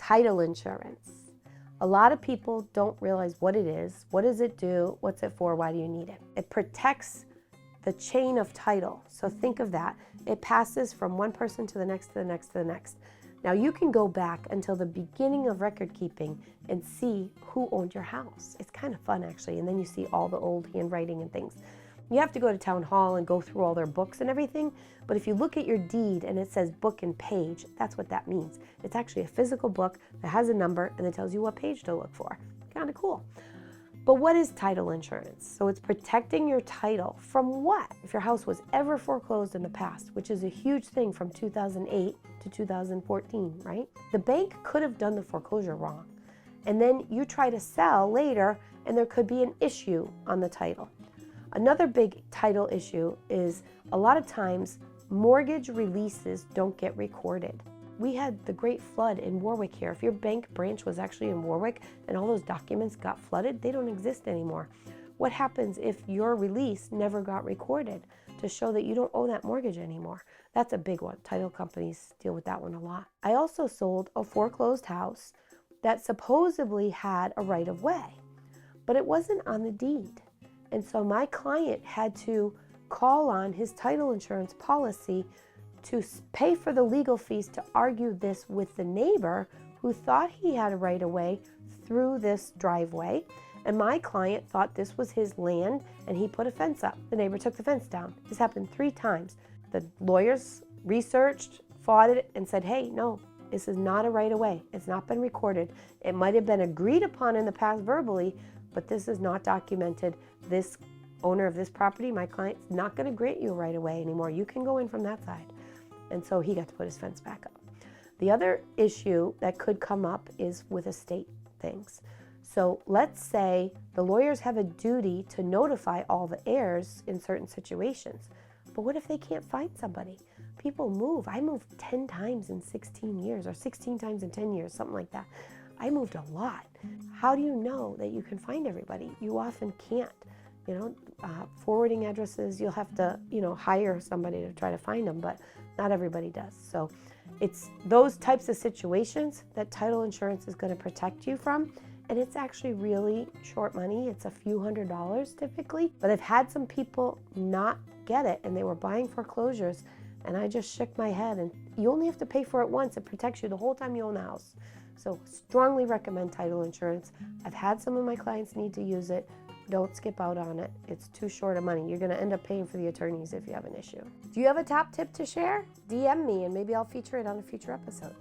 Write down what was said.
Title insurance. A lot of people don't realize what it is. What does it do? What's it for? Why do you need it? It protects the chain of title. So think of that. It passes from one person to the next, to the next, to the next. Now you can go back until the beginning of record keeping and see who owned your house. It's kind of fun actually, and then you see all the old handwriting and things. You have to go to town hall and go through all their books and everything, but if you look at your deed and it says book and page, that's what that means. It's actually a physical book that has a number and it tells you what page to look for. Kind of cool. But what is title insurance? So it's protecting your title from what? If your house was ever foreclosed in the past, which is a huge thing from 2008 to 2014, right? The bank could have done the foreclosure wrong. And then you try to sell later and there could be an issue on the title. Another big title issue is a lot of times mortgage releases don't get recorded. We had the Great Flood in Warwick here. If your bank branch was actually in Warwick and all those documents got flooded, they don't exist anymore. What happens if your release never got recorded to show that you don't owe that mortgage anymore? That's a big one. Title companies deal with that one a lot. I also sold a foreclosed house that supposedly had a right of way, but it wasn't on the deed. And so my client had to call on his title insurance policy to pay for the legal fees to argue this with the neighbor who thought he had a right of way through this driveway. And my client thought this was his land and he put a fence up. The neighbor took the fence down. This happened 3 times. The lawyers researched, fought it, and said, hey, no, this is not a right of way. It's not been recorded. It might have been agreed upon in the past verbally, but this is not documented. This owner of this property, my client's not going to grant you a right of way anymore. You can go in from that side. And so he got to put his fence back up. The other issue that could come up is with estate things. So let's say the lawyers have a duty to notify all the heirs in certain situations. But what if they can't find somebody? People move. I moved 10 times in 16 years or 16 times in 10 years, something like that. I moved a lot. How do you know that you can find everybody? You often can't. Forwarding addresses, you'll have to, hire somebody to try to find them, but not everybody does. So it's those types of situations that title insurance is going to protect you from. And it's actually really short money. It's a few $100s typically. But I've had some people not get it and they were buying foreclosures and I just shook my head. And you only have to pay for it once. It protects you the whole time you own the house. So strongly recommend title insurance. I've had some of my clients need to use it. Don't skip out on it. It's too short of money. You're going to end up paying for the attorneys if you have an issue. Do you have a top tip to share? DM me and maybe I'll feature it on a future episode.